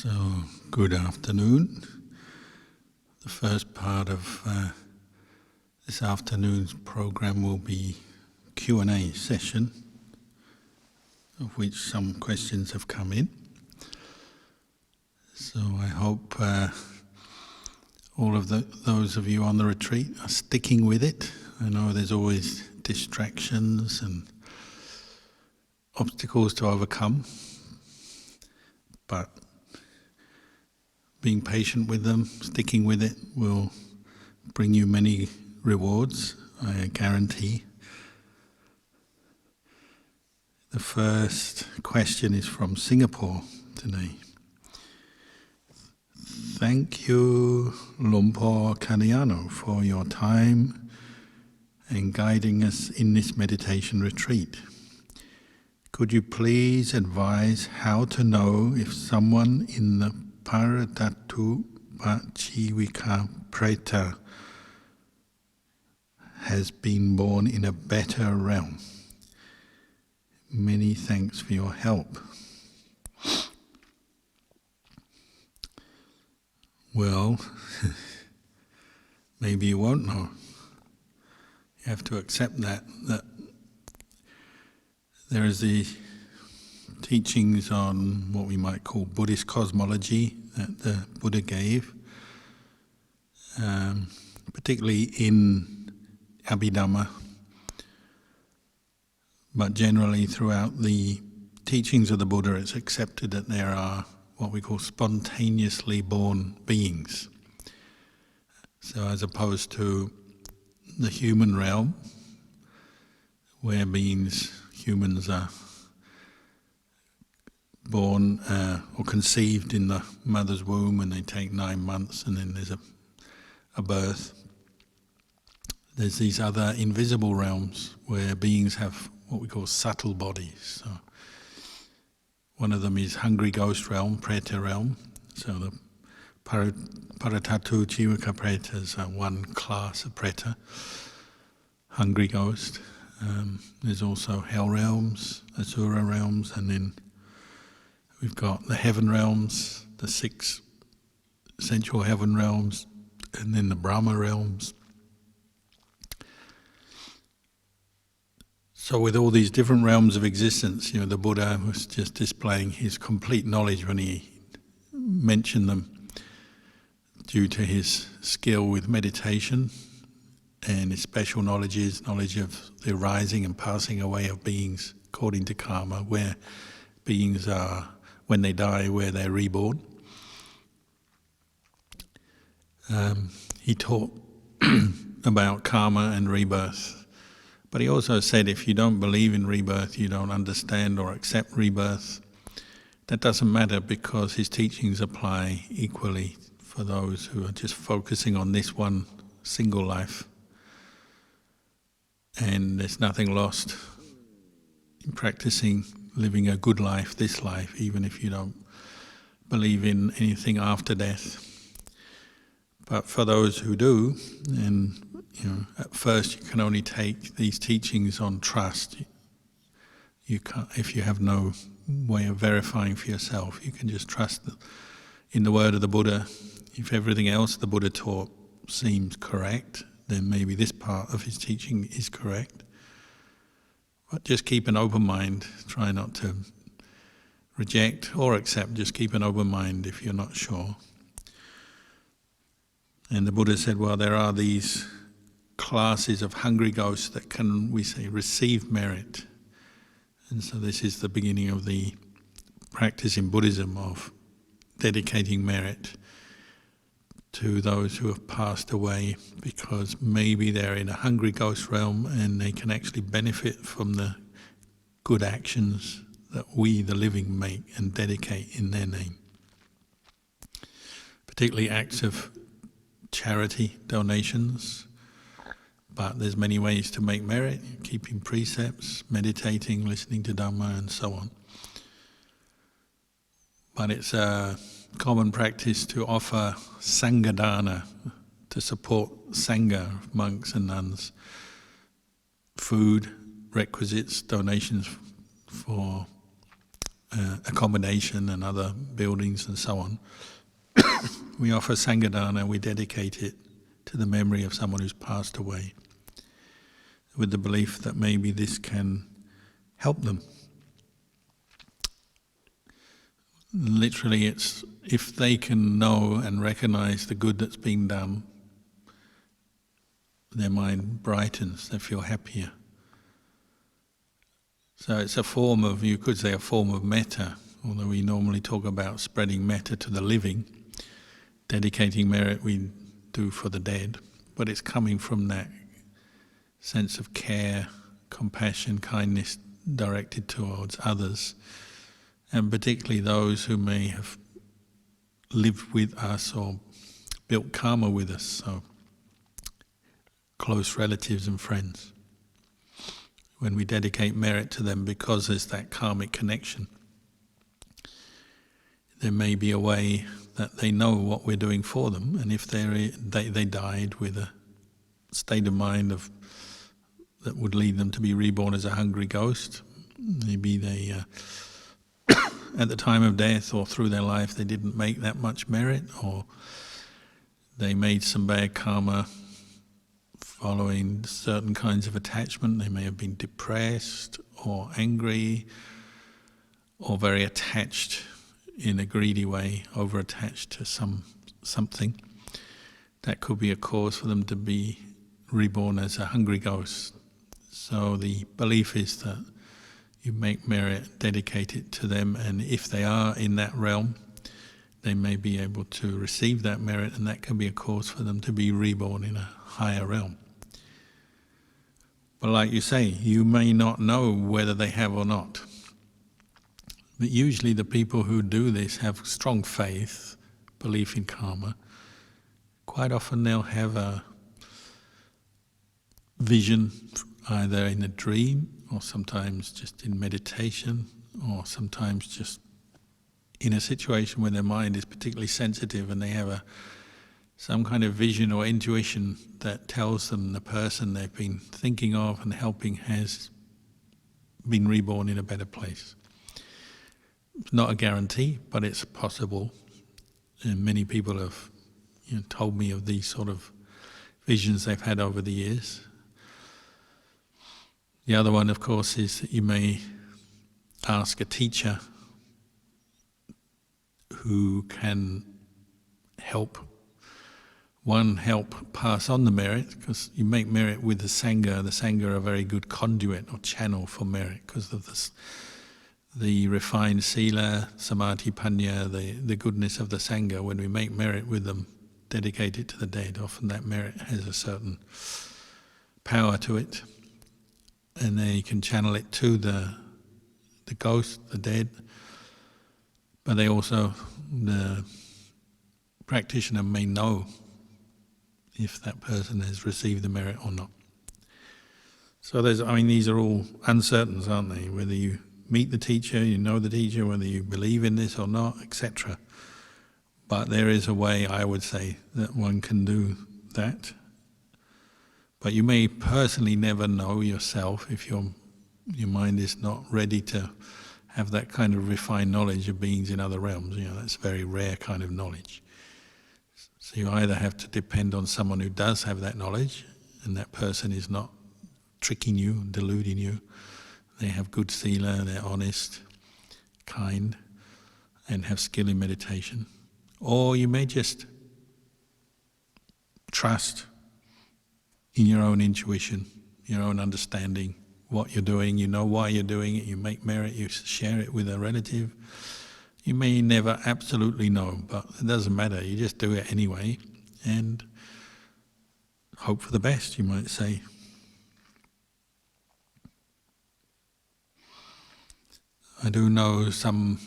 So, good afternoon. The first part of this afternoon's program will be Q&A session, of which some questions have come in. So I hope all of those of you on the retreat are sticking with it. I know there's always distractions and obstacles to overcome, but being patient with them, sticking with it, will bring you many rewards, I guarantee. The first question is from Singapore today. Thank you, Ajahn Kalyano, for your time and guiding us in this meditation retreat. Could you please advise how to know if someone in the Paratatu Pachivika Preta has been born in a better realm? Many thanks for your help. Well, maybe you won't know. You have to accept that there is the teachings on what we might call Buddhist cosmology that the Buddha gave, particularly in Abhidhamma, but generally throughout the teachings of the Buddha it's accepted that there are what we call spontaneously born beings. So as opposed to the human realm, where humans are born or conceived in the mother's womb and they take 9 months and then there's a birth. There's these other invisible realms where beings have what we call subtle bodies. So one of them is hungry ghost realm, preta realm. So the Paratatu Jivaka Pretas are one class of preta, hungry ghost. There's also hell realms, asura realms, and then we've got the heaven realms, the 6 sensual heaven realms, and then the Brahma realms. So with all these different realms of existence, the Buddha was just displaying his complete knowledge when he mentioned them, due to his skill with meditation and his special knowledge of the arising and passing away of beings according to karma, where beings are, when they die, where they're reborn. He taught about karma and rebirth. But he also said if you don't believe in rebirth, you don't understand or accept rebirth, that doesn't matter, because his teachings apply equally for those who are just focusing on this one single life. And there's nothing lost in practicing living a good life, this life, even if you don't believe in anything after death. But for those who do, and at first you can only take these teachings on trust. You can't, if you have no way of verifying for yourself, you can just trust in the word of the Buddha. If everything else the Buddha taught seems correct, then maybe this part of his teaching is correct. But just keep an open mind. Try not to reject or accept. Just keep an open mind if you're not sure. And the Buddha said, well, there are these classes of hungry ghosts that can, we say, receive merit. And so this is the beginning of the practice in Buddhism of dedicating merit to those who have passed away, because maybe they're in a hungry ghost realm and they can actually benefit from the good actions that we, the living, make and dedicate in their name. Particularly acts of charity, donations, but there's many ways to make merit: keeping precepts, meditating, listening to Dhamma, and so on. But it's a common practice to offer sanghadana, to support sangha, monks and nuns, food, requisites, donations for accommodation and other buildings and so on. We offer Sanghadana, we dedicate it to the memory of someone who's passed away, with the belief that maybe this can help them. Literally, it's if they can know and recognize the good that's been done, their mind brightens, they feel happier. So it's a form of, you could say, a form of metta, although we normally talk about spreading metta to the living. Dedicating merit we do for the dead, but it's coming from that sense of care, compassion, kindness directed towards others, and particularly those who may have lived with us or built karma with us, so close relatives and friends. When we dedicate merit to them because there's that karmic connection, there may be a way that they know what we're doing for them, and if they died with a state of mind that would lead them to be reborn as a hungry ghost, maybe they, at the time of death or through their life, they didn't make that much merit, or they made some bad karma following certain kinds of attachment. They may have been depressed or angry or very attached in a greedy way, over-attached to something. That could be a cause for them to be reborn as a hungry ghost. So the belief is that you make merit, dedicate it to them, and if they are in that realm, they may be able to receive that merit, and that can be a cause for them to be reborn in a higher realm. But like you say, you may not know whether they have or not. But usually the people who do this have strong faith, belief in karma. Quite often they'll have a vision, either in a dream, or sometimes just in meditation, or sometimes just in a situation where their mind is particularly sensitive and they have some kind of vision or intuition that tells them the person they've been thinking of and helping has been reborn in a better place. It's not a guarantee, but it's possible. And many people have told me of these sort of visions they've had over the years. The other one, of course, is that you may ask a teacher who can help pass on the merit, because you make merit with the Sangha. The Sangha are a very good conduit or channel for merit because of this. The refined sila, samadhi, panya, the goodness of the Sangha. When we make merit with them, dedicate it to the dead, often that merit has a certain power to it, and they can channel it to the ghost, the dead, but they also, the practitioner may know if that person has received the merit or not. So these are all uncertains, aren't they? Whether you meet the teacher, you know the teacher, whether you believe in this or not, etc. But there is a way, I would say, that one can do that. But you may personally never know yourself if your mind is not ready to have that kind of refined knowledge of beings in other realms. That's very rare kind of knowledge. So you either have to depend on someone who does have that knowledge, and that person is not tricking you, deluding you. They have good sila, they're honest, kind, and have skill in meditation. Or you may just trust in your own intuition, your own understanding, what you're doing, you know why you're doing it, you make merit, you share it with a relative. You may never absolutely know, but it doesn't matter, you just do it anyway, and hope for the best, you might say. I do know some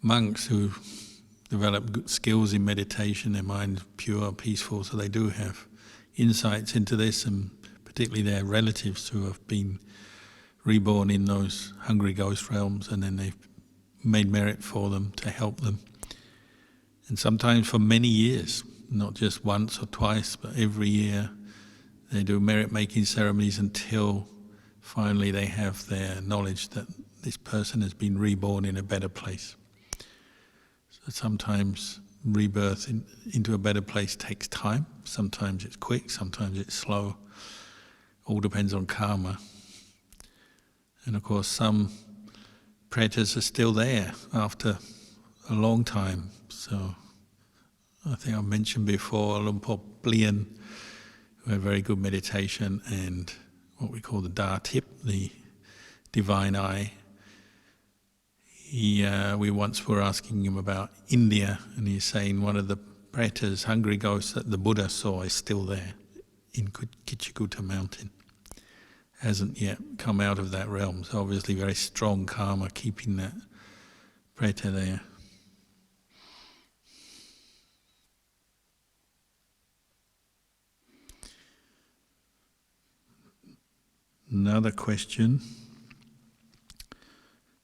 monks who develop good skills in meditation, their mind pure, peaceful, so they do have insights into this, and particularly their relatives who have been reborn in those hungry ghost realms, and then they've made merit for them to help them. And sometimes for many years, not just once or twice, but every year they do merit-making ceremonies until finally they have their knowledge that this person has been reborn in a better place. So sometimes rebirth into a better place takes time. Sometimes it's quick, sometimes it's slow. All depends on karma. And of course some pretas are still there after a long time. So I think I mentioned before Lumpur Blian, who had very good meditation and what we call the Da Tip, the divine eye. We once were asking him about India, and he's saying one of the pretas, hungry ghosts that the Buddha saw, is still there in Kichikuta mountain. Hasn't yet come out of that realm, so obviously very strong karma keeping that preta there. Another question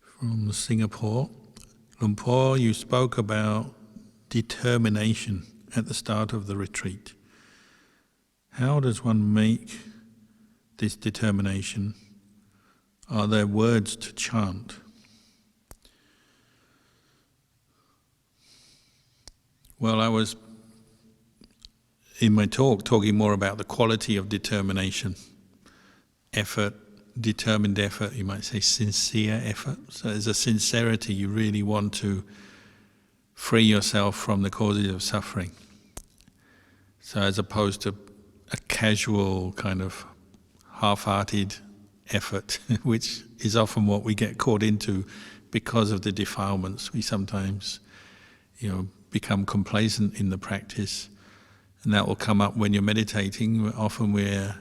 from Singapore. Lumpur, you spoke about determination at the start of the retreat. How does one make this determination? Are there words to chant? Well, I was in my talk talking more about the quality of determination. Effort, determined effort, you might say sincere effort. So there's a sincerity, you really want to free yourself from the causes of suffering. So as opposed to a casual kind of half-hearted effort, which is often what we get caught into because of the defilements. We sometimes, become complacent in the practice, and that will come up when you're meditating. Often we're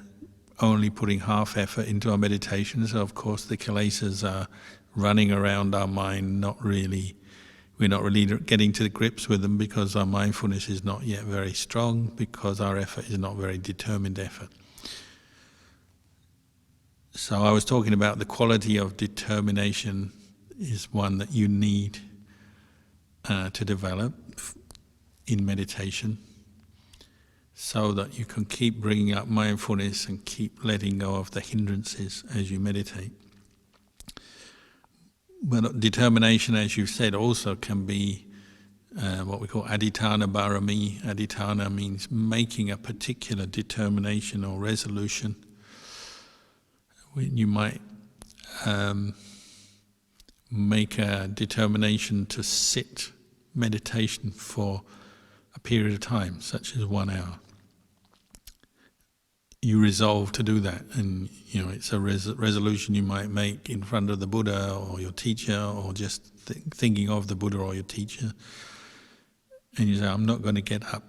only putting half effort into our meditation, so of course the kilesas are running around our mind, we're not really getting to grips with them because our mindfulness is not yet very strong, because our effort is not very determined effort. So I was talking about the quality of determination is one that you need to develop in meditation, so that you can keep bringing up mindfulness and keep letting go of the hindrances as you meditate. But determination, as you've said, also can be what we call adhitthana barami. Adhitthana means making a particular determination or resolution. You might make a determination to sit meditation for a period of time, such as 1 hour. You resolve to do that, and it's a resolution you might make in front of the Buddha or your teacher, or just thinking of the Buddha or your teacher, and you say, I'm not going to get up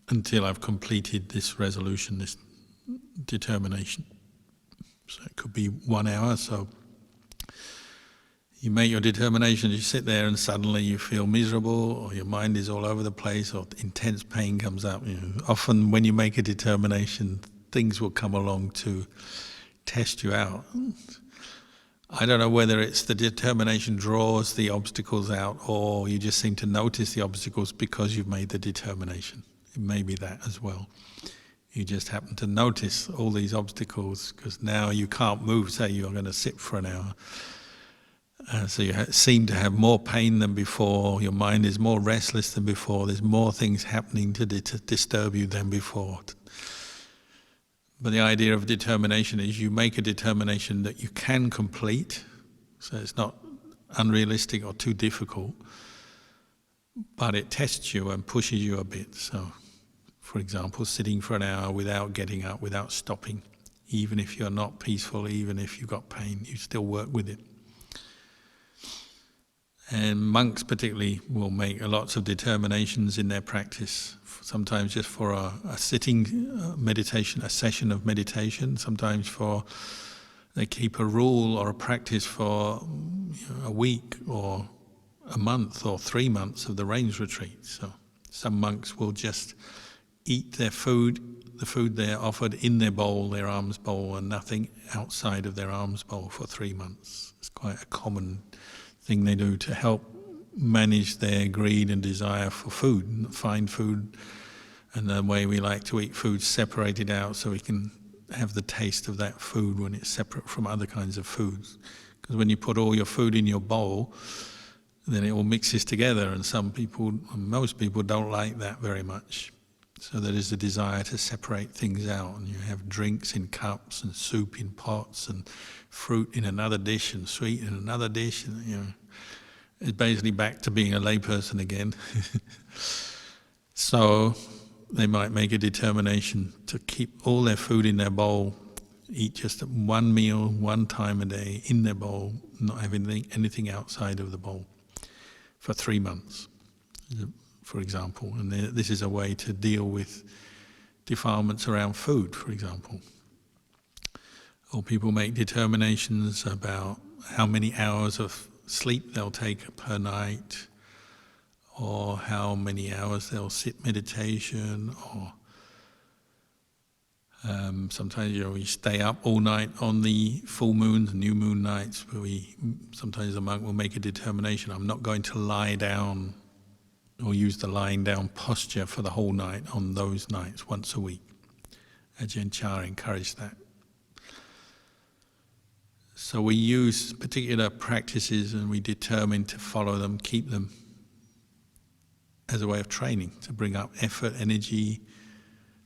until I've completed this resolution, this determination. So it could be 1 hour. So you make your determination, you sit there and suddenly you feel miserable, or your mind is all over the place, or intense pain comes up. Often when you make a determination, things will come along to test you out. I don't know whether it's the determination draws the obstacles out, or you just seem to notice the obstacles because you've made the determination. It may be that as well. You just happen to notice all these obstacles because now you can't move. Say you're going to sit for an hour. So you seem to have more pain than before, your mind is more restless than before, there's more things happening to disturb you than before. But the idea of determination is you make a determination that you can complete, so it's not unrealistic or too difficult, but it tests you and pushes you a bit. So, for example, sitting for an hour without getting up, without stopping, even if you're not peaceful, even if you've got pain, you still work with it. And monks particularly will make lots of determinations in their practice, sometimes just for a sitting meditation, a session of meditation, sometimes they keep a rule or a practice for a week or a month or 3 months of the rains retreat. So some monks will just eat their food, the food they're offered in their bowl, their alms bowl, and nothing outside of their alms bowl for 3 months. It's quite a common thing they do to help manage their greed and desire for food, find food, and the way we like to eat food, separate it out so we can have the taste of that food when it's separate from other kinds of foods. Because when you put all your food in your bowl, then it all mixes together, and most people don't like that very much. So there is a desire to separate things out, and you have drinks in cups and soup in pots and fruit in another dish and sweet in another dish, and it's basically back to being a layperson again. So they might make a determination to keep all their food in their bowl, eat just one meal, one time a day in their bowl, not having anything outside of the bowl for 3 months, for example. And this is a way to deal with defilements around food, for example. Or people make determinations about how many hours of sleep they'll take per night, or how many hours they'll sit meditation, or sometimes we stay up all night on the full moons, new moon nights, where sometimes the monk will make a determination, I'm not going to lie down or use the lying down posture for the whole night on those nights, once a week. Ajahn Chah encouraged that. So we use particular practices and we determine to follow them, keep them, as a way of training, to bring up effort, energy,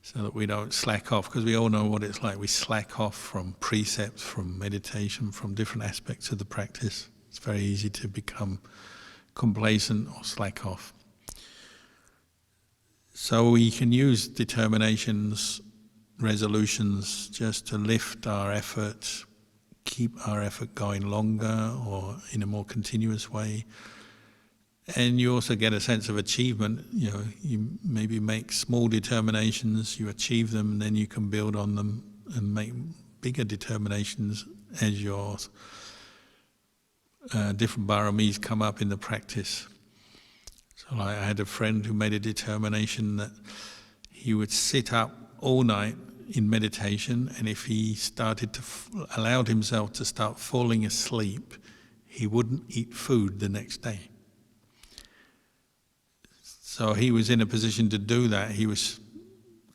so that we don't slack off, because we all know what it's like. We slack off from precepts, from meditation, from different aspects of the practice. It's very easy to become complacent or slack off. So we can use determinations, resolutions, just to lift our effort, keep our effort going longer or in a more continuous way. And you also get a sense of achievement. You maybe make small determinations, you achieve them, and then you can build on them and make bigger determinations as your different paramis come up in the practice. So I had a friend who made a determination that he would sit up all night in meditation, and if he allowed himself to start falling asleep, he wouldn't eat food the next day. So he was in a position to do that. He was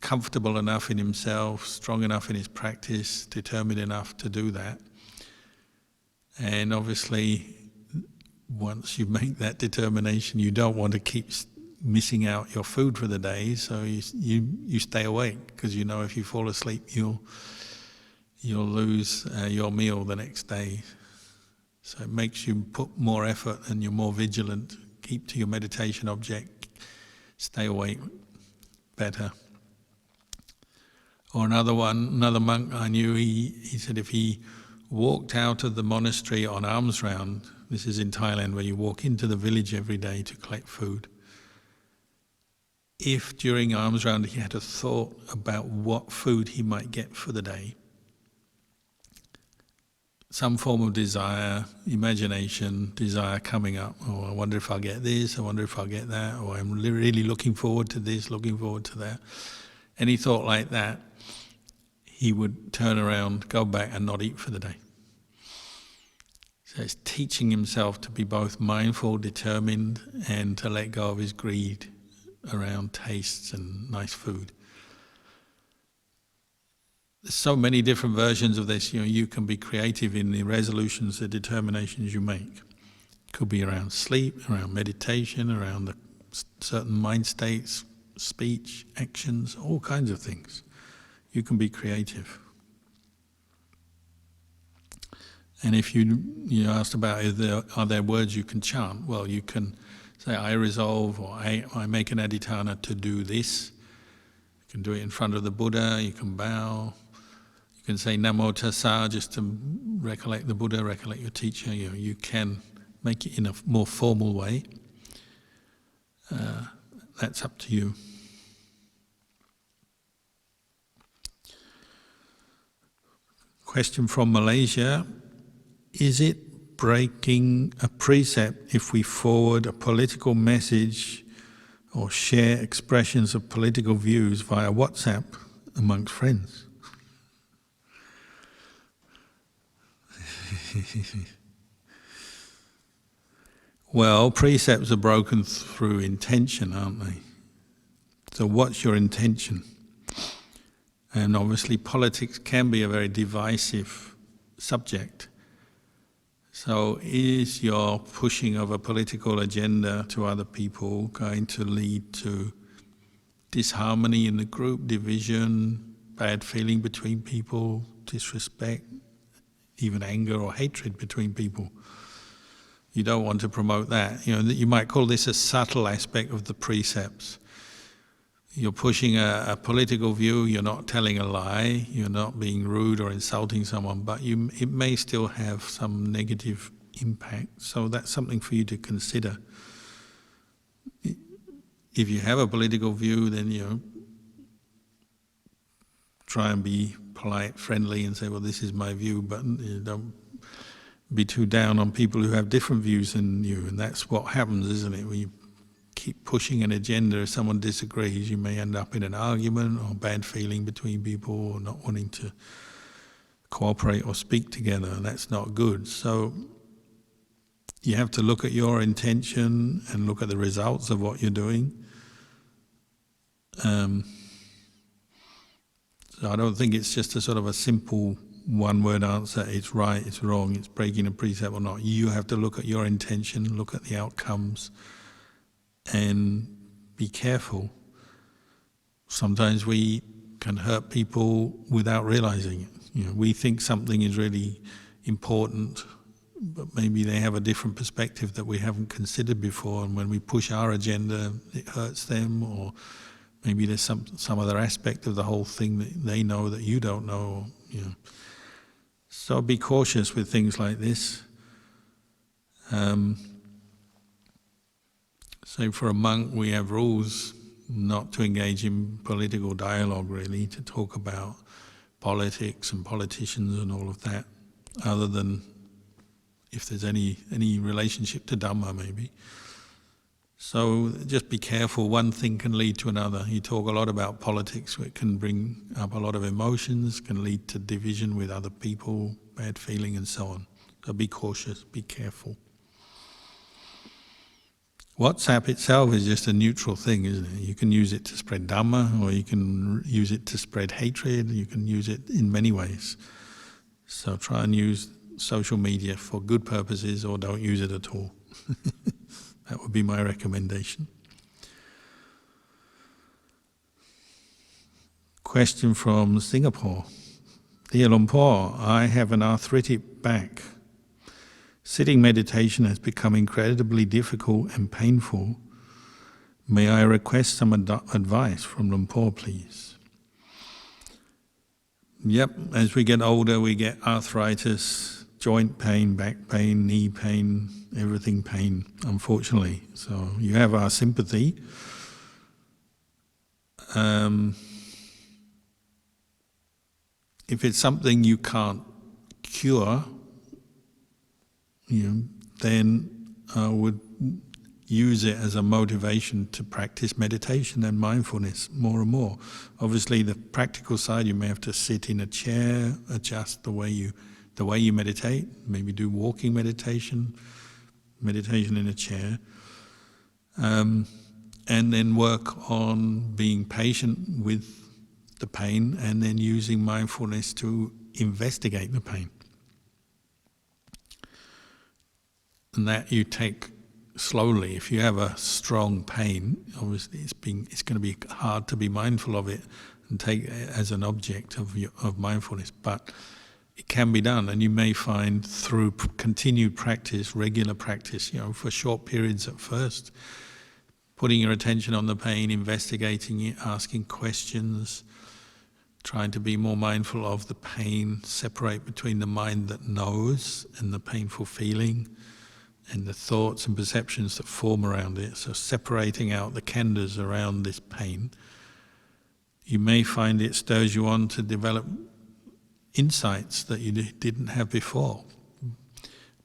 comfortable enough in himself, strong enough in his practice, determined enough to do that. And obviously, once you make that determination, you don't want to keep missing out your food for the day, so you stay awake, because you know if you fall asleep, you'll lose your meal the next day. So it makes you put more effort and you're more vigilant, keep to your meditation object, stay awake better. Or another monk I knew, he said if he walked out of the monastery on alms round, this is in Thailand where you walk into the village every day to collect food, if during alms round he had a thought about what food he might get for the day, some form of desire, imagination, desire coming up, oh, I wonder if I'll get this, I wonder if I'll get that, or I'm really looking forward to this, looking forward to that. Any thought like that, he would turn around, go back and not eat for the day. So it's teaching himself to be both mindful, determined, and to let go of his greed around tastes and nice food. There's so many different versions of this. You can be creative in the resolutions, the determinations you make. It could be around sleep, around meditation, around certain mind states, speech, actions, all kinds of things. You can be creative. And if you asked about are there words you can chant, well, you can say, I resolve, or I make an adhitthana to do this. You can do it in front of the Buddha, you can bow. You can say Namo Tassa just to recollect the Buddha, recollect your teacher. You can make it in a more formal way. That's up to you. Question from Malaysia. Is it breaking a precept if we forward a political message or share expressions of political views via WhatsApp amongst friends? Well, precepts are broken through intention, aren't they? So what's your intention? And obviously politics can be a very divisive subject. So is your pushing of a political agenda to other people going to lead to disharmony in the group, division, bad feeling between people, disrespect, even anger or hatred between people? You don't want to promote that. You might call this a subtle aspect of the precepts. You're pushing a political view, you're not telling a lie, you're not being rude or insulting someone, but it may still have some negative impact. So that's something for you to consider. If you have a political view, then try and be polite, friendly, and say, well, this is my view, but don't be too down on people who have different views than you. And that's what happens, isn't it? When you keep pushing an agenda, if someone disagrees, you may end up in an argument or bad feeling between people or not wanting to cooperate or speak together. That's not good. So you have to look at your intention and look at the results of what you're doing. So I don't think it's just a sort of a simple one-word answer, it's right, it's wrong, it's breaking a precept or not. You have to look at your intention, look at the outcomes, and be careful. Sometimes we can hurt people without realizing it. We think something is really important, but maybe they have a different perspective that we haven't considered before, and when we push our agenda, it hurts them, or maybe there's some other aspect of the whole thing that they know that you don't know. So be cautious with things like this. So for a monk, we have rules not to engage in political dialogue, really, to talk about politics and politicians and all of that, other than if there's any relationship to Dhamma, maybe. So just be careful, one thing can lead to another. You talk a lot about politics, it can bring up a lot of emotions, can lead to division with other people, bad feeling and so on. So be cautious, be careful. WhatsApp itself is just a neutral thing, isn't it? You can use it to spread Dhamma, or you can use it to spread hatred, you can use it in many ways. So try and use social media for good purposes, or don't use it at all. That would be my recommendation. Question from Singapore. Dear Lumpur, I have an arthritic back. Sitting meditation has become incredibly difficult and painful. May I request some advice from Lumpur, please? Yep, as we get older, we get arthritis, joint pain, back pain, knee pain, everything pain, unfortunately. So you have our sympathy. If it's something you can't cure, then I would use it as a motivation to practice meditation and mindfulness more and more. Obviously, the practical side, you may have to sit in a chair, adjust the way you meditate, maybe do walking meditation in a chair, and then work on being patient with the pain and then using mindfulness to investigate the pain. And that you take slowly. If you have a strong pain, obviously it's going to be hard to be mindful of it and take it as an object of mindfulness, but it can be done, and you may find through continued practice, regular practice, for short periods at first, putting your attention on the pain, investigating it, asking questions, trying to be more mindful of the pain, separate between the mind that knows and the painful feeling, and the thoughts and perceptions that form around it. So separating out the khandhas around this pain, you may find it stirs you on to develop insights that you didn't have before.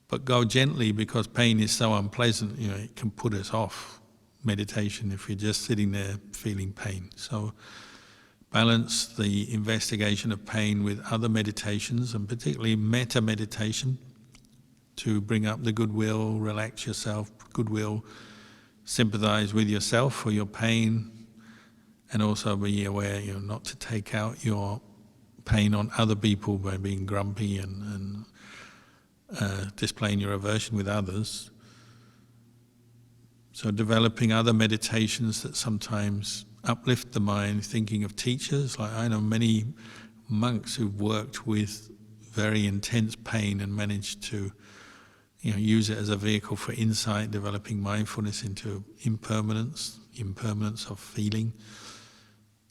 But go gently, because pain is so unpleasant, it can put us off meditation if you're just sitting there feeling pain. So balance the investigation of pain with other meditations, and particularly metta meditation, to bring up the goodwill, relax yourself, goodwill, sympathize with yourself for your pain, and also be aware, not to take out your pain on other people by being grumpy and displaying your aversion with others. So developing other meditations that sometimes uplift the mind, thinking of teachers. Like I know many monks who've worked with very intense pain and managed to use it as a vehicle for insight, developing mindfulness into impermanence of feeling,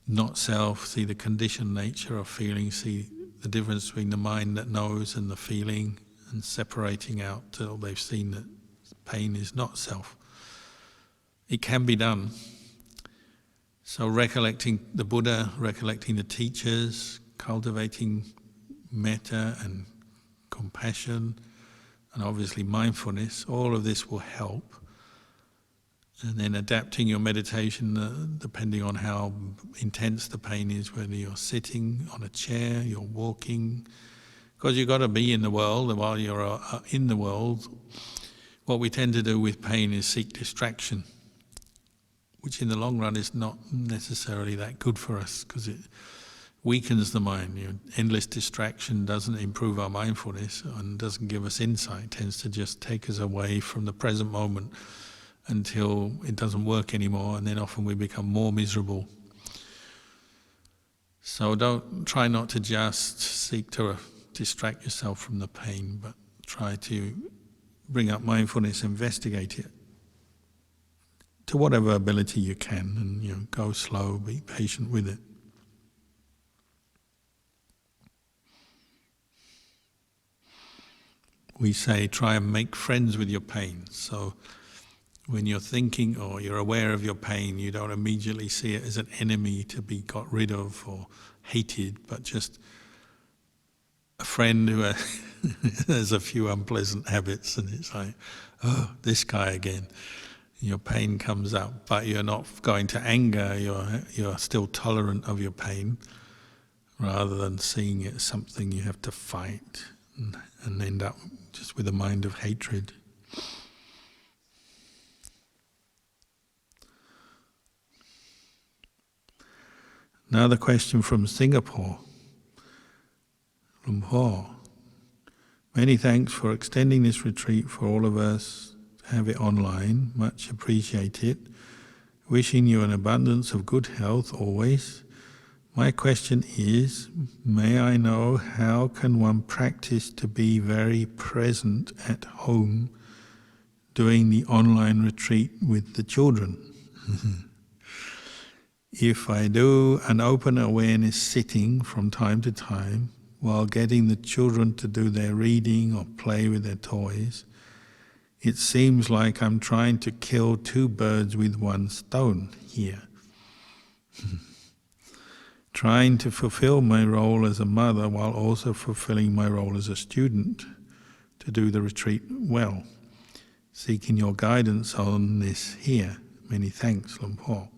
not self, see the conditioned nature of feeling, see the difference between the mind that knows and the feeling, and separating out till they've seen that pain is not self. It can be done. So recollecting the Buddha, recollecting the teachers, cultivating metta and compassion, and obviously mindfulness, all of this will help. And then adapting your meditation depending on how intense the pain is, whether you're sitting on a chair, you're walking, because you've got to be in the world, and while you're in the world, what we tend to do with pain is seek distraction, which in the long run is not necessarily that good for us, because it weakens the mind. Endless distraction doesn't improve our mindfulness and doesn't give us insight. It tends to just take us away from the present moment until it doesn't work anymore, and then often we become more miserable. So try not to just seek to distract yourself from the pain, but try to bring up mindfulness, investigate it to whatever ability you can, and go slow, be patient with it. We say try and make friends with your pain. So when you're thinking or you're aware of your pain, you don't immediately see it as an enemy to be got rid of or hated, but just a friend who has a few unpleasant habits, and it's like, oh, this guy again. Your pain comes up, but you're not going to anger, you're still tolerant of your pain, rather than seeing it as something you have to fight and end up just with a mind of hatred. Another question from Singapore. Lumpur. Many thanks for extending this retreat for all of us to have it online. Much appreciated. Wishing you an abundance of good health always. My question is, may I know how can one practice to be very present at home doing the online retreat with the children? If I do an open awareness sitting from time to time while getting the children to do their reading or play with their toys, it seems like I'm trying to kill two birds with one stone here. Trying to fulfill my role as a mother while also fulfilling my role as a student to do the retreat well. Seeking your guidance on this here. Many thanks, Lumpur.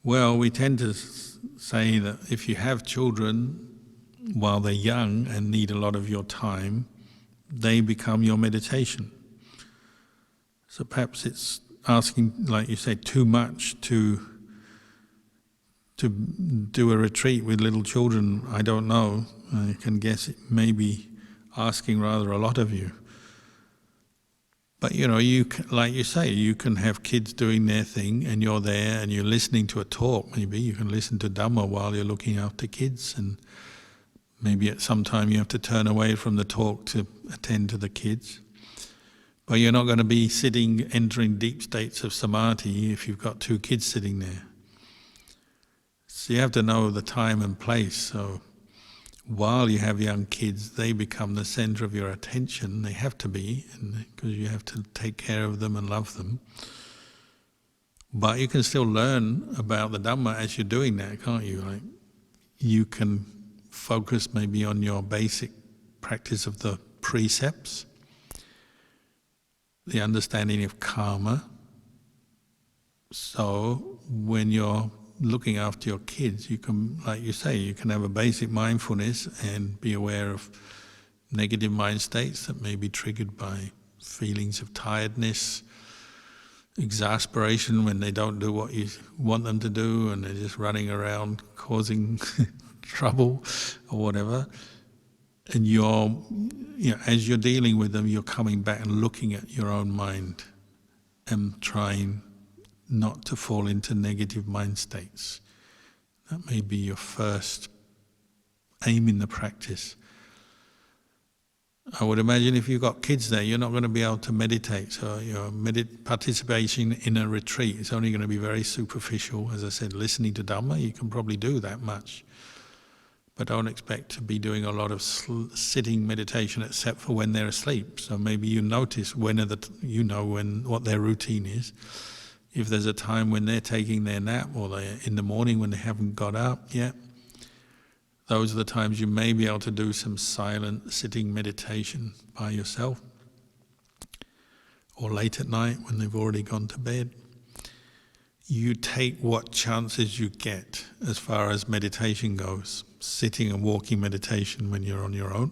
Well, we tend to say that if you have children while they're young and need a lot of your time, they become your meditation. So perhaps it's asking, like you said, too much to do a retreat with little children. I don't know. I can guess it may be asking rather a lot of you. But you can, like you say, you can have kids doing their thing and you're there and you're listening to a talk. Maybe you can listen to Dhamma while you're looking after kids, and maybe at some time you have to turn away from the talk to attend to the kids. But you're not going to be entering deep states of samadhi if you've got two kids sitting there. So you have to know the time and place. So while you have young kids, they become the center of your attention. They have to be, because you have to take care of them and love them. But you can still learn about the Dhamma as you're doing that, can't you? Like, you can focus maybe on your basic practice of the precepts, the understanding of karma. So when you're looking after your kids, you can, like you say, you can have a basic mindfulness and be aware of negative mind states that may be triggered by feelings of tiredness, exasperation when they don't do what you want them to do and they're just running around causing trouble or whatever, and as you're dealing with them, you're coming back and looking at your own mind and trying not to fall into negative mind states. That may be your first aim in the practice. I would imagine if you've got kids there, you're not going to be able to meditate. So your participation in a retreat is only going to be very superficial. As I said, listening to Dhamma, you can probably do that much. But don't expect to be doing a lot of sitting meditation except for when they're asleep. So maybe you notice what their routine is. If there's a time when they're taking their nap or they're in the morning when they haven't got up yet, those are the times you may be able to do some silent sitting meditation by yourself, or late at night when they've already gone to bed. You take what chances you get as far as meditation goes, sitting and walking meditation when you're on your own.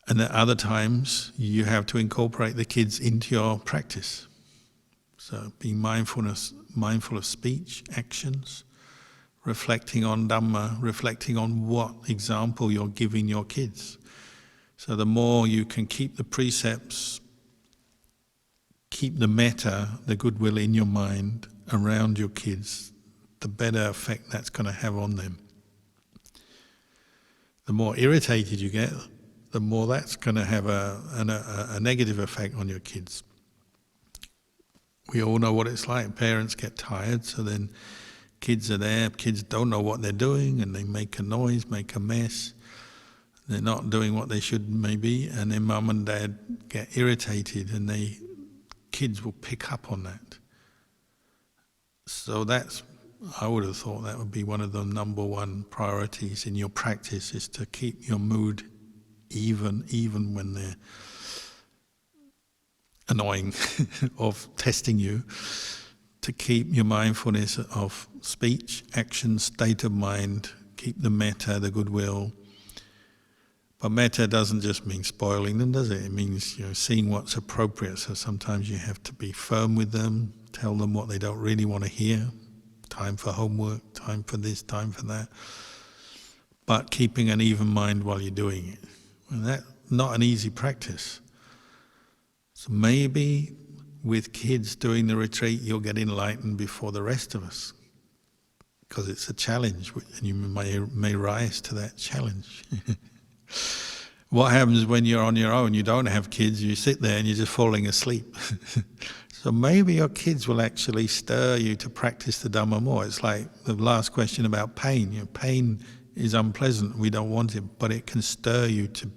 And at other times you have to incorporate the kids into your practice. So being mindful of speech, actions, reflecting on Dhamma, reflecting on what example you're giving your kids. So the more you can keep the precepts, keep the metta, the goodwill in your mind around your kids, the better effect that's going to have on them. The more irritated you get, the more that's going to have a negative effect on your kids. We all know what it's like. Parents get tired, so then kids are there, kids don't know what they're doing, and they make a noise, make a mess. They're not doing what they should maybe, and then mum and dad get irritated, and kids will pick up on that. So I would have thought that would be one of the number one priorities in your practice, is to keep your mood even when they're annoying of testing you, to keep your mindfulness of speech, action, state of mind, keep the metta, the goodwill. But metta doesn't just mean spoiling them, does it? It means seeing what's appropriate. So sometimes you have to be firm with them, tell them what they don't really want to hear. Time for homework, time for this, time for that. But keeping an even mind while you're doing it. And that's not an easy practice. So maybe with kids doing the retreat, you'll get enlightened before the rest of us, because it's a challenge, and you may rise to that challenge. What happens when you're on your own, you don't have kids, you sit there and you're just falling asleep. So maybe your kids will actually stir you to practice the Dhamma more. It's like the last question about pain. Pain is unpleasant, we don't want it, but it can stir you to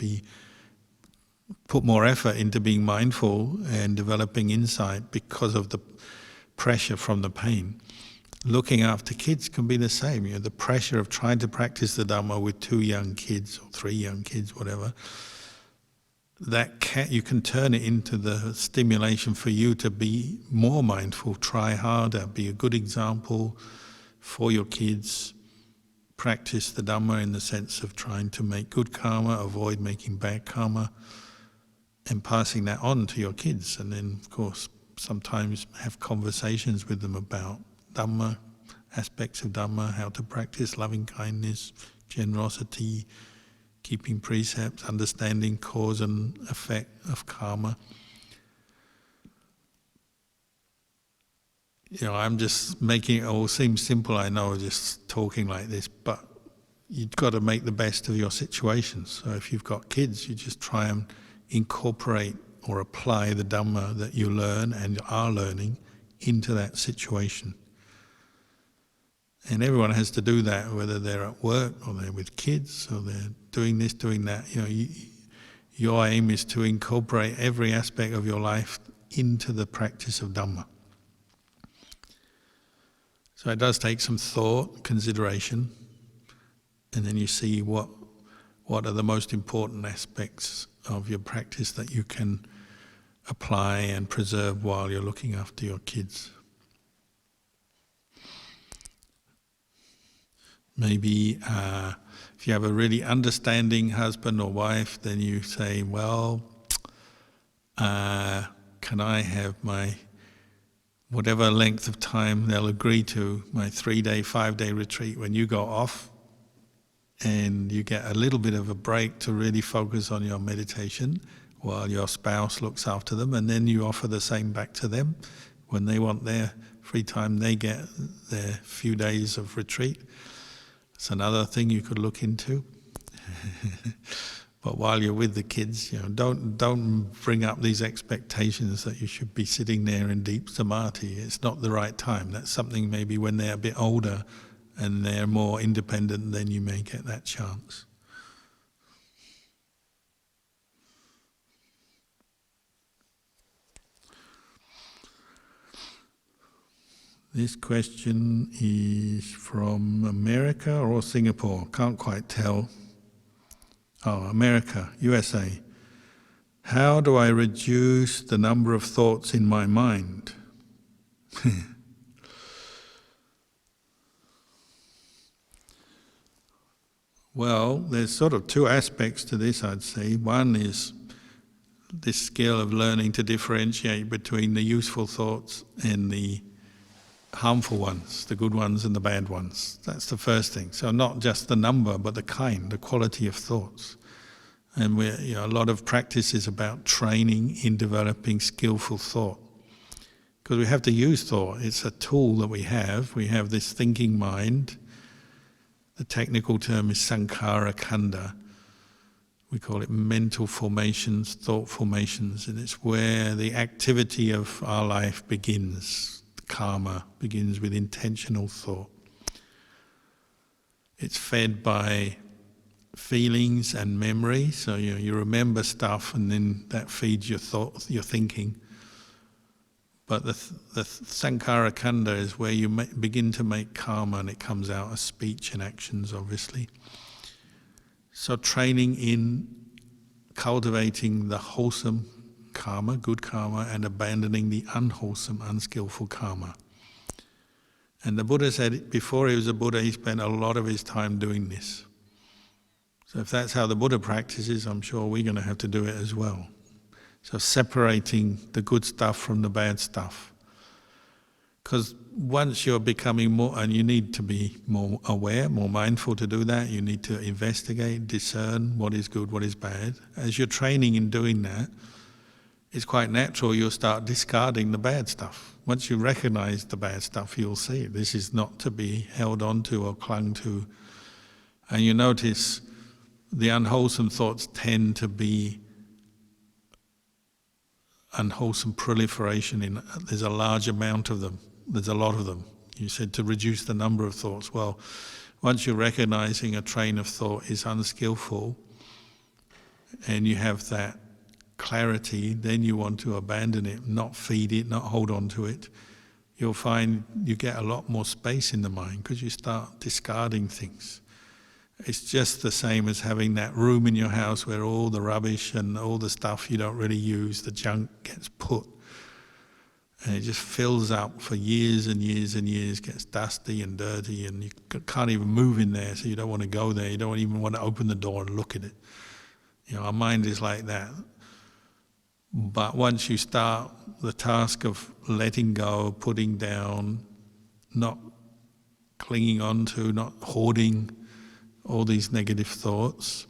put more effort into being mindful and developing insight because of the pressure from the pain. Looking after kids can be the same. The pressure of trying to practice the Dhamma with 2 young kids or 3 young kids, whatever, you can turn it into the stimulation for you to be more mindful, try harder, be a good example for your kids, practice the Dhamma in the sense of trying to make good karma, avoid making bad karma, and passing that on to your kids. And then, of course, sometimes have conversations with them about Dhamma, aspects of Dhamma, how to practice loving kindness, generosity, keeping precepts, understanding cause and effect of karma. I'm just making it all seem simple, I know, just talking like this, but you've got to make the best of your situation. So if you've got kids, you just try and incorporate or apply the Dhamma that you learn and are learning into that situation. And everyone has to do that, whether they're at work or they're with kids or they're doing this, doing that. Your aim is to incorporate every aspect of your life into the practice of Dhamma. So it does take some thought, consideration, and then you see what are the most important aspects of your practice that you can apply and preserve while you're looking after your kids. Maybe if you have a really understanding husband or wife, then you say, well, can I have my whatever length of time they'll agree to, my 3-day, 5-day retreat, when you go off and you get a little bit of a break to really focus on your meditation while your spouse looks after them, and then you offer the same back to them. When they want their free time, they get their few days of retreat. It's another thing you could look into. But while you're with the kids, don't bring up these expectations that you should be sitting there in deep samadhi. It's not the right time. That's something maybe when they're a bit older and they're more independent, then you may get that chance. This question is from America or Singapore, can't quite tell. Oh, America, USA. How do I reduce the number of thoughts in my mind? Well, there's sort of two aspects to this, I'd say. One is this skill of learning to differentiate between the useful thoughts and the harmful ones, the good ones and the bad ones. That's the first thing. So not just the number, but the kind, the quality of thoughts. And a lot of practice is about training in developing skillful thought. Because we have to use thought. It's a tool that we have. We have this thinking mind. The technical term is sankhara khanda. We call it mental formations, thought formations, and it's where the activity of our life begins. Karma begins with intentional thought. It's fed by feelings and memory, so you remember stuff and then that feeds your thought, your thinking. But the sankhara khanda is where you begin to make karma, and it comes out as speech and actions, obviously. So training in cultivating the wholesome karma, good karma, and abandoning the unwholesome, unskillful karma. And the Buddha said before he was a Buddha, he spent a lot of his time doing this. So if that's how the Buddha practices, I'm sure we're going to have to do it as well. So separating the good stuff from the bad stuff. Because once you're becoming more, and you need to be more aware, more mindful to do that, you need to investigate, discern what is good, what is bad. As you're training in doing that, it's quite natural you'll start discarding the bad stuff. Once you recognize the bad stuff, you'll see this is not to be held on to or clung to. And you notice the unwholesome thoughts tend to be unwholesome proliferation. There's a large amount of them. There's a lot of them. You said to reduce the number of thoughts. Well, once you're recognizing a train of thought is unskillful and you have that clarity, then you want to abandon it, not feed it, not hold on to it. You'll find you get a lot more space in the mind because you start discarding things. It's just the same as having that room in your house where all the rubbish and all the stuff you don't really use, the junk gets put. And it just fills up for years and years and years, gets dusty and dirty, and you can't even move in there, so you don't want to go there. You don't even want to open the door and look at it. Our mind is like that. But once you start the task of letting go, putting down, not clinging on to, not hoarding all these negative thoughts,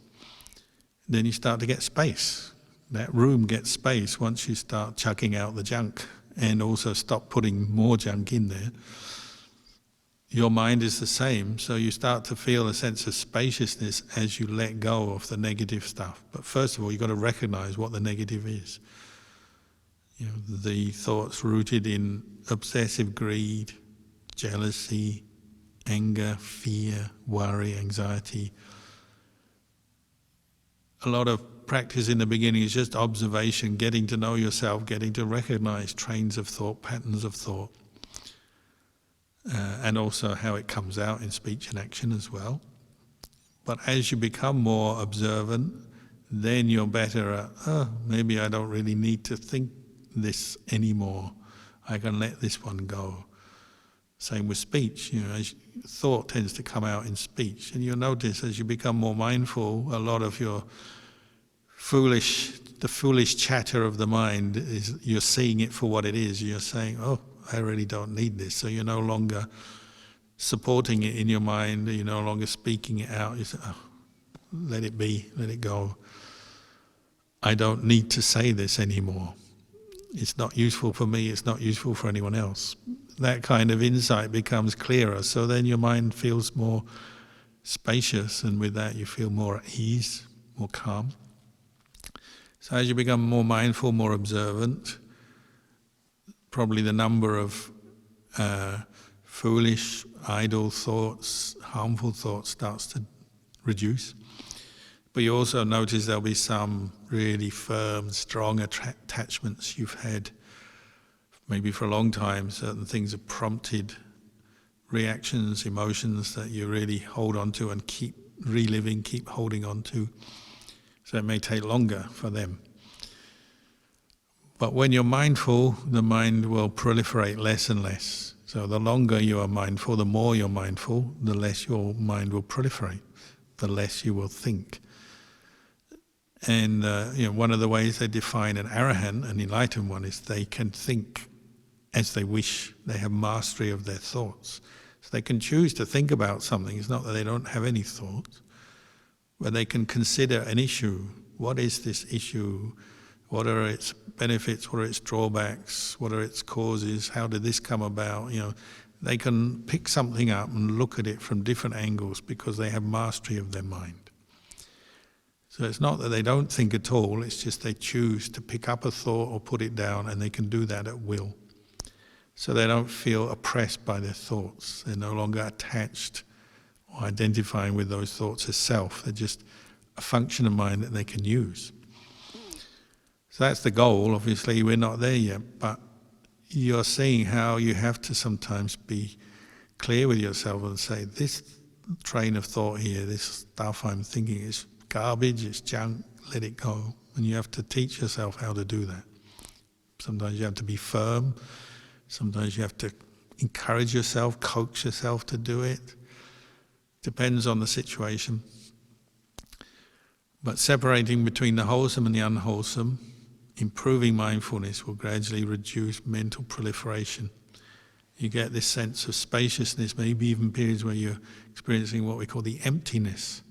then you start to get space. That room gets space once you start chucking out the junk and also stop putting more junk in there. Your mind is the same, so you start to feel a sense of spaciousness as you let go of the negative stuff. But first of all, you've got to recognize what the negative is. The thoughts rooted in obsessive greed, jealousy, anger, fear, worry, anxiety. A lot of practice in the beginning is just observation, getting to know yourself, getting to recognize trains of thought, patterns of thought, and also how it comes out in speech and action as well. But as you become more observant, then you're better at, maybe I don't really need to think this anymore. I can let this one go. Same with speech. As thought tends to come out in speech, and you'll notice as you become more mindful, a lot of your foolish chatter of the mind is you're seeing it for what it is. You're saying, "Oh, I really don't need this. So you're no longer supporting it in your mind, you're no longer speaking it out. You say, oh, let it be, let it go. I don't need to say this anymore. It's not useful for me, it's not useful for anyone else. That kind of insight becomes clearer, so then your mind feels more spacious, and with that you feel more at ease, more calm. So as you become more mindful, more observant, probably the number of foolish, idle thoughts, harmful thoughts starts to reduce. But you also notice there'll be some really firm, strong attachments you've had, maybe for a long time. Certain things have prompted reactions, emotions that you really hold on to and keep reliving, keep holding on to. So it may take longer for them. But when you're mindful, the mind will proliferate less and less. So the longer you are mindful, the more you're mindful, the less your mind will proliferate, the less you will think. And one of the ways they define an arahant, an enlightened one, is they can think as they wish. They have mastery of their thoughts. So they can choose to think about something. It's not that they don't have any thoughts, but they can consider an issue. What is this issue? What are its benefits? What are its drawbacks? What are its causes? How did this come about? They can pick something up and look at it from different angles because they have mastery of their mind. So it's not that they don't think at all, it's just they choose to pick up a thought or put it down, and they can do that at will. So they don't feel oppressed by their thoughts. They're no longer attached or identifying with those thoughts as self. They're just a function of mind that they can use. So that's the goal. Obviously we're not there yet, but you're seeing how you have to sometimes be clear with yourself and say, this train of thought here, this stuff I'm thinking is garbage, it's junk, let it go. And you have to teach yourself how to do that. Sometimes you have to be firm, sometimes you have to encourage yourself, coax yourself to do it. Depends on the situation. But separating between the wholesome and the unwholesome, improving mindfulness will gradually reduce mental proliferation. You get this sense of spaciousness, maybe even periods where you're experiencing what we call the emptiness.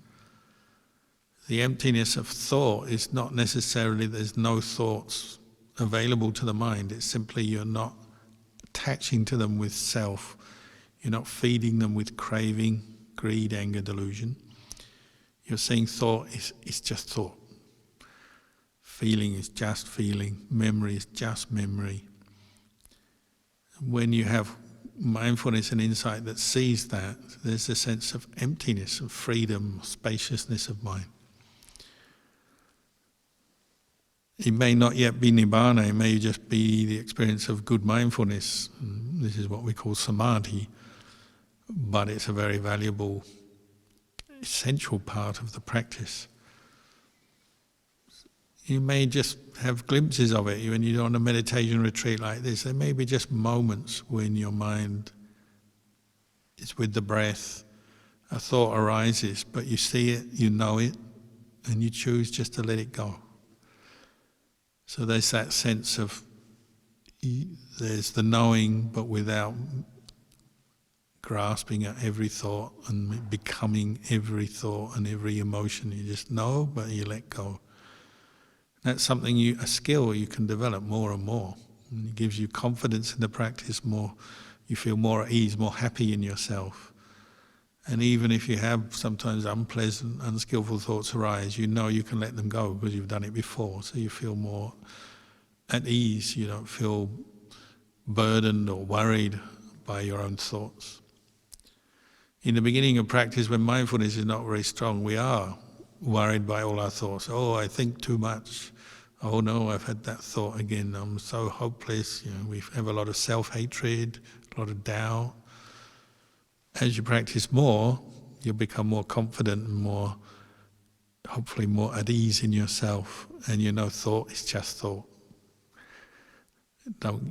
The emptiness of thought is not necessarily there's no thoughts available to the mind. It's simply you're not attaching to them with self. You're not feeding them with craving, greed, anger, delusion. You're seeing thought is just thought. Feeling is just feeling. Memory is just memory. When you have mindfulness and insight that sees that, there's a sense of emptiness, of freedom, spaciousness of mind. It may not yet be nibbana, it may just be the experience of good mindfulness. This is what we call samadhi, but it's a very valuable, essential part of the practice. You may just have glimpses of it when you're on a meditation retreat like this. There may be just moments when your mind is with the breath, a thought arises, but you see it, you know it, and you choose just to let it go. So there's that sense of, there's the knowing, but without grasping at every thought and becoming every thought and every emotion. You just know, but you let go. That's something a skill you can develop more and more. And it gives you confidence in the practice more. You feel more at ease, more happy in yourself. And even if you have sometimes unpleasant, unskillful thoughts arise, you know you can let them go because you've done it before. So you feel more at ease. You don't feel burdened or worried by your own thoughts. In the beginning of practice, when mindfulness is not very strong, we are worried by all our thoughts. Oh, I think too much. Oh no, I've had that thought again. I'm so hopeless. We have a lot of self-hatred, a lot of doubt. As you practice more, you'll become more confident and more, hopefully more at ease in yourself. And thought is just thought.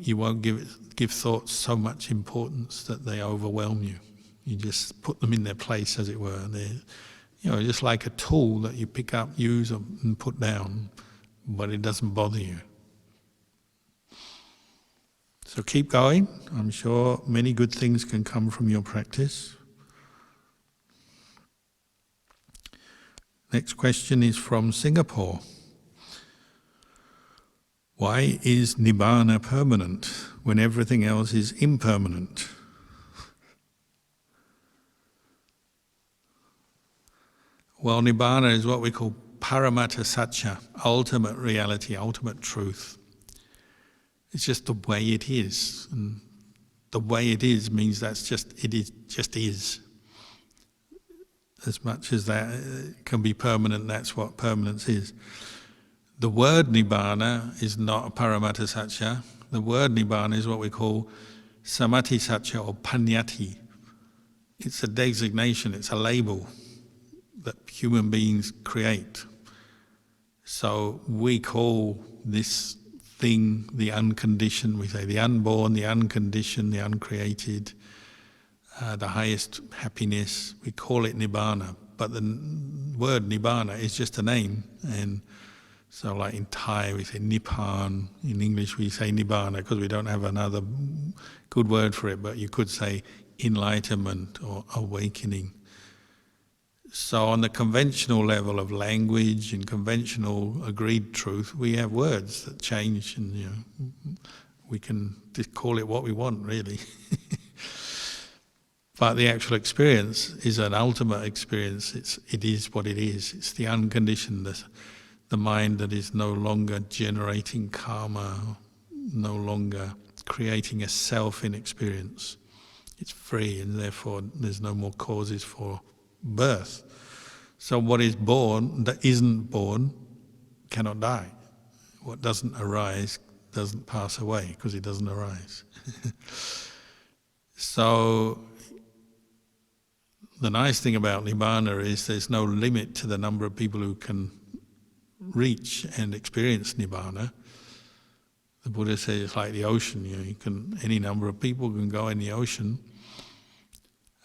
You won't give thoughts so much importance that they overwhelm you. You just put them in their place, as it were. They're just like a tool that you pick up, use and put down, but it doesn't bother you. So keep going. I'm sure many good things can come from your practice. Next question is from Singapore. Why is Nibbana permanent when everything else is impermanent? Well, Nibbana is what we call Paramatta Satya, ultimate reality, ultimate truth. It's just the way it is. And the way it is means that's just, it is, just is. As much as that can be permanent, that's what permanence is. The word Nibbana is not a Paramatta Satya. The word Nibbana is what we call Samadhi Satya or Panyati. It's a designation, it's a label that human beings create. So we call this thing the unconditioned, we say the unborn, the unconditioned, the uncreated, the highest happiness. We call it Nibbana, but the word Nibbana is just a name. And so like in Thai we say Nibbana, in English we say Nibbana because we don't have another good word for it, but you could say enlightenment or awakening. So on the conventional level of language and conventional agreed truth, we have words that change, and we can just call it what we want, really. But the actual experience is an ultimate experience. It is what it is. It's the unconditioned, the mind that is no longer generating karma, no longer creating a self in experience. It's free, and therefore there's no more causes for birth. So what is born, that isn't born, cannot die. What doesn't arise doesn't pass away because it doesn't arise. So the nice thing about Nibbana is there's no limit to the number of people who can reach and experience Nibbana. The Buddha says it's like the ocean. Any number of people can go in the ocean.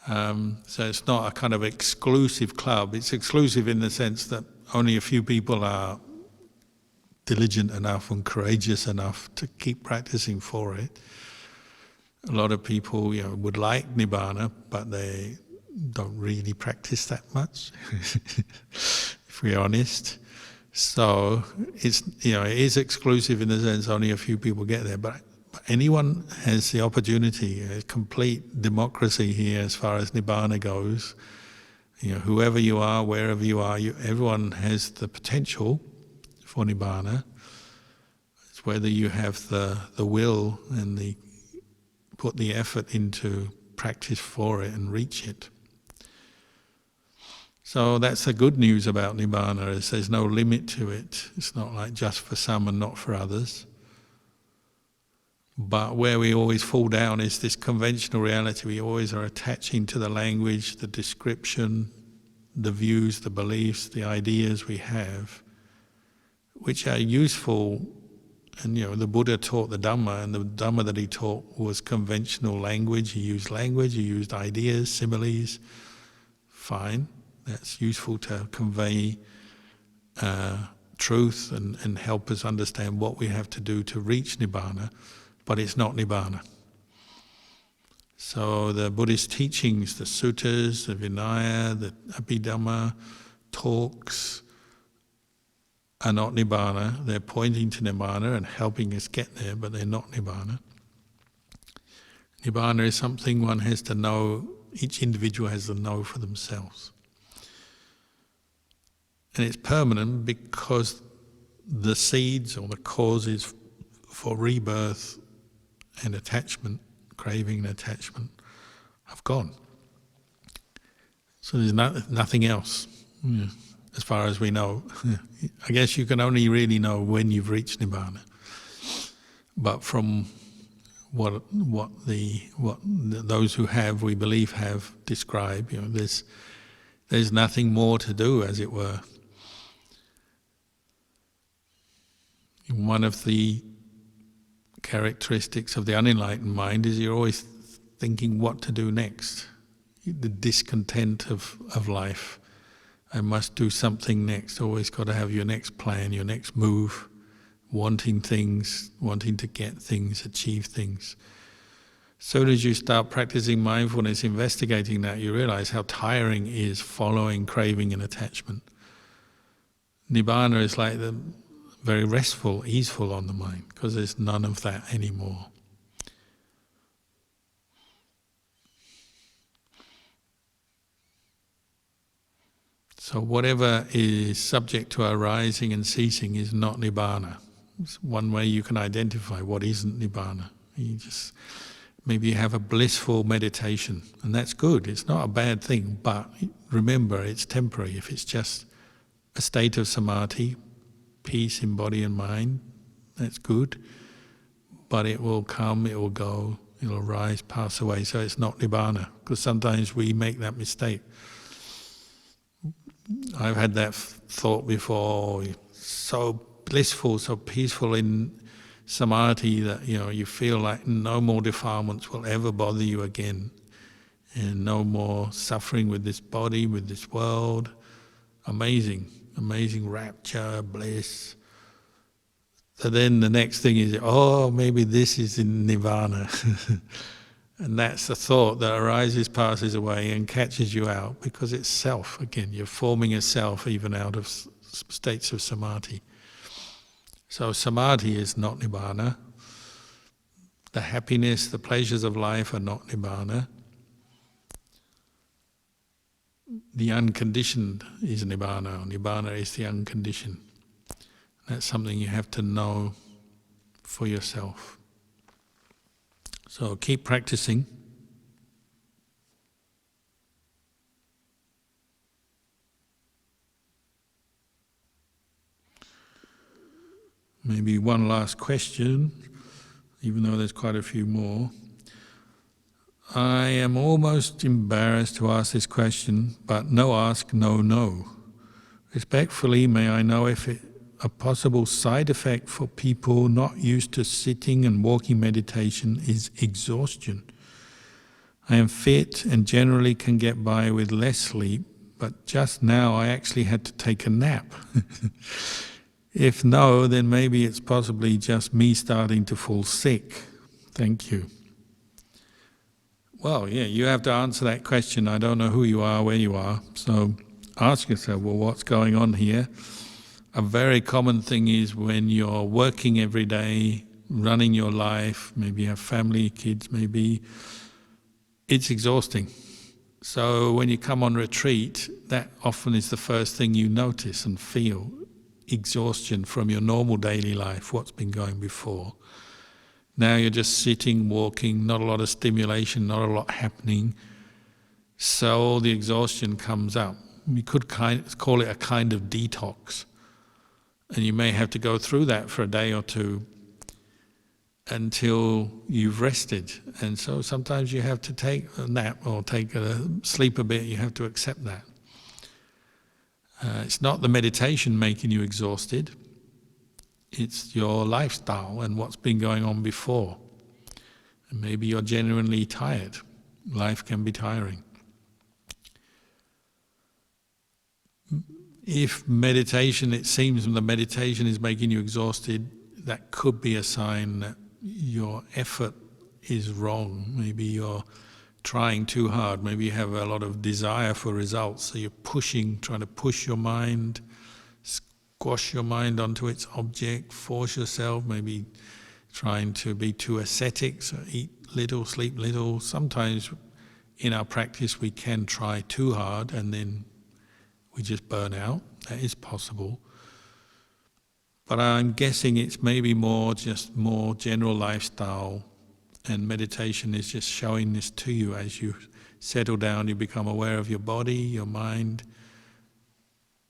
So it's not a kind of exclusive club. It's exclusive in the sense that only a few people are diligent enough and courageous enough to keep practicing for it. A lot of people, would like Nibbana, but they don't really practice that much, if we're honest. So it's, it is exclusive in the sense only a few people get there, but anyone has the opportunity. A complete democracy here as far as Nibbana goes. Whoever you are, wherever you are, everyone has the potential for Nibbana. It's whether you have the will and put the effort into practice for it and reach it. So that's the good news about Nibbana, is there's no limit to it. It's not like just for some and not for others. But where we always fall down is this conventional reality. We always are attaching to the language, the description, the views, the beliefs, the ideas we have, which are useful. And the Buddha taught the Dhamma, and the Dhamma that he taught was conventional language. He used ideas, similes. Fine, that's useful to convey truth and help us understand what we have to do to reach Nibbana. But it's not Nibbana. So the Buddhist teachings, the suttas, the Vinaya, the Abhidhamma, talks are not Nibbana. They're pointing to Nibbana and helping us get there, but they're not Nibbana. Nibbana is something one has to know, each individual has to know for themselves. And it's permanent because the seeds or the causes for rebirth and attachment, craving and attachment, have gone. So there's nothing else, as far as we know. I guess you can only really know when you've reached Nibbana. But from what those who we believe have described, there's nothing more to do, as it were. One of the characteristics of the unenlightened mind is you're always thinking what to do next. The discontent of life. I must do something next. Always got to have your next plan, your next move. wanting things, wanting to get things, achieve things. As soon as you start practicing mindfulness, investigating that, you realize how tiring it is following craving and attachment. Nibbana is like the very restful, easeful on the mind, because there's none of that anymore. So whatever is subject to arising and ceasing is not Nibbana. It's one way you can identify what isn't Nibbana. Maybe you have a blissful meditation, and that's good. It's not a bad thing, but remember, it's temporary. If it's just a state of samadhi, peace in body and mind, that's good. But it will come, it will go, it will arise, pass away. So it's not Nibbana, because sometimes we make that mistake. I've had that thought before, so blissful, so peaceful in samadhi that you feel like no more defilements will ever bother you again, and no more suffering with this body, with this world. Amazing, amazing rapture, bliss. So then the next thing is, maybe this is in Nirvana. And that's the thought that arises, passes away, and catches you out, because it's self. Again, you're forming a self even out of states of samadhi. So samadhi is not Nibbana. The happiness, the pleasures of life are not Nibbana. The unconditioned is Nibbana. Nibbana is the unconditioned. That's something you have to know for yourself. So keep practicing. Maybe one last question, even though there's quite a few more. I am almost embarrassed to ask this question, but no ask, no know. Respectfully, may I know if a possible side effect for people not used to sitting and walking meditation is exhaustion? I am fit and generally can get by with less sleep, but just now I actually had to take a nap. If no, then maybe it's possibly just me starting to fall sick. Thank you. Well, yeah, you have to answer that question. I don't know who you are, where you are, so ask yourself, well, what's going on here? A very common thing is when you're working every day, running your life, maybe you have family, kids maybe, it's exhausting. So when you come on retreat, that often is the first thing you notice and feel, exhaustion from your normal daily life, what's been going before. Now you're just sitting, walking, not a lot of stimulation, not a lot happening, so all the exhaustion comes up. We could call it a kind of detox. And you may have to go through that for a day or two until you've rested. And so sometimes you have to take a nap or sleep a bit. You have to accept that. It's not the meditation making you exhausted. It's your lifestyle and what's been going on before. And maybe you're genuinely tired. Life can be tiring. If meditation, it seems the meditation is making you exhausted, that could be a sign that your effort is wrong. Maybe you're trying too hard. Maybe you have a lot of desire for results, so you're trying to push your mind, squash your mind onto its object, force yourself, maybe trying to be too ascetic, so eat little, sleep little. Sometimes in our practice we can try too hard and then we just burn out. That is possible. But I'm guessing it's maybe more general lifestyle, and meditation is just showing this to you as you settle down, you become aware of your body, your mind.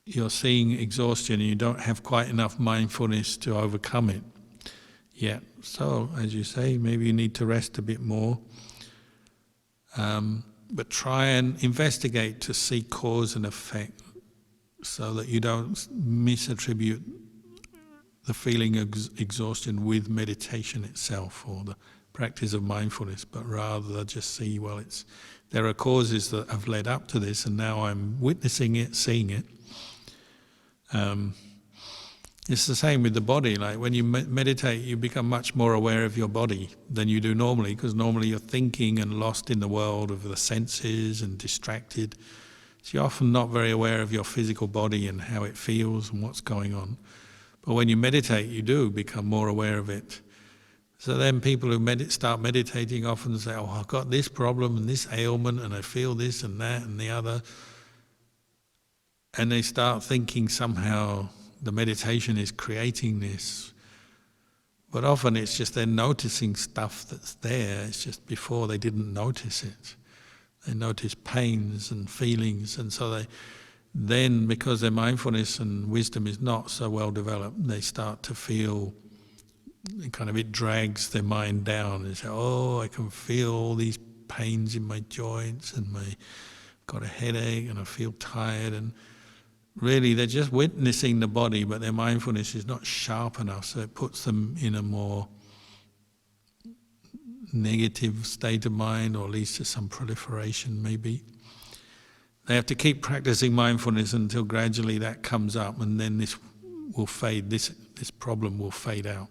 You're seeing exhaustion and you don't have quite enough mindfulness to overcome it yet. So, as you say, maybe you need to rest a bit more. But try and investigate to see cause and effect, so that you don't misattribute the feeling of exhaustion with meditation itself or the practice of mindfulness, but rather just see, well, there are causes that have led up to this, and now I'm witnessing it, seeing it. It's the same with the body. Like when you meditate, you become much more aware of your body than you do normally, because normally you're thinking and lost in the world of the senses and distracted. So you're often not very aware of your physical body and how it feels and what's going on. But when you meditate, you do become more aware of it. So then people who start meditating often say, oh, I've got this problem and this ailment and I feel this and that and the other. And they start thinking somehow the meditation is creating this. But often it's just they're noticing stuff that's there. It's just before they didn't notice it. They notice pains and feelings, and so then because their mindfulness and wisdom is not so well developed, they start to feel it drags their mind down. They say, oh, I can feel all these pains in my joints and got a headache and I feel tired, and really they're just witnessing the body, but their mindfulness is not sharp enough, so it puts them in a more negative state of mind, or leads to some proliferation maybe. They have to keep practicing mindfulness until gradually that comes up, and then this will fade, this problem will fade out.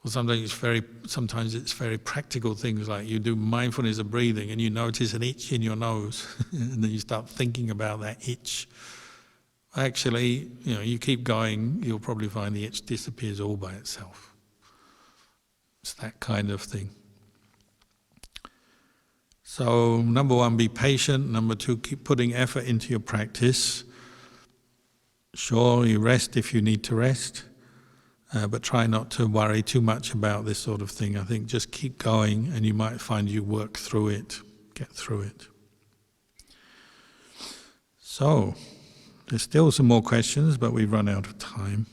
Or sometimes it's very practical things, like you do mindfulness of breathing and you notice an itch in your nose and then you start thinking about that itch. Actually, you keep going, you'll probably find the itch disappears all by itself. It's that kind of thing. So, number one, be patient. Number two, keep putting effort into your practice. Sure, you rest if you need to rest, but try not to worry too much about this sort of thing. I think just keep going and you might find you work through it, get through it. So, there's still some more questions, but we've run out of time.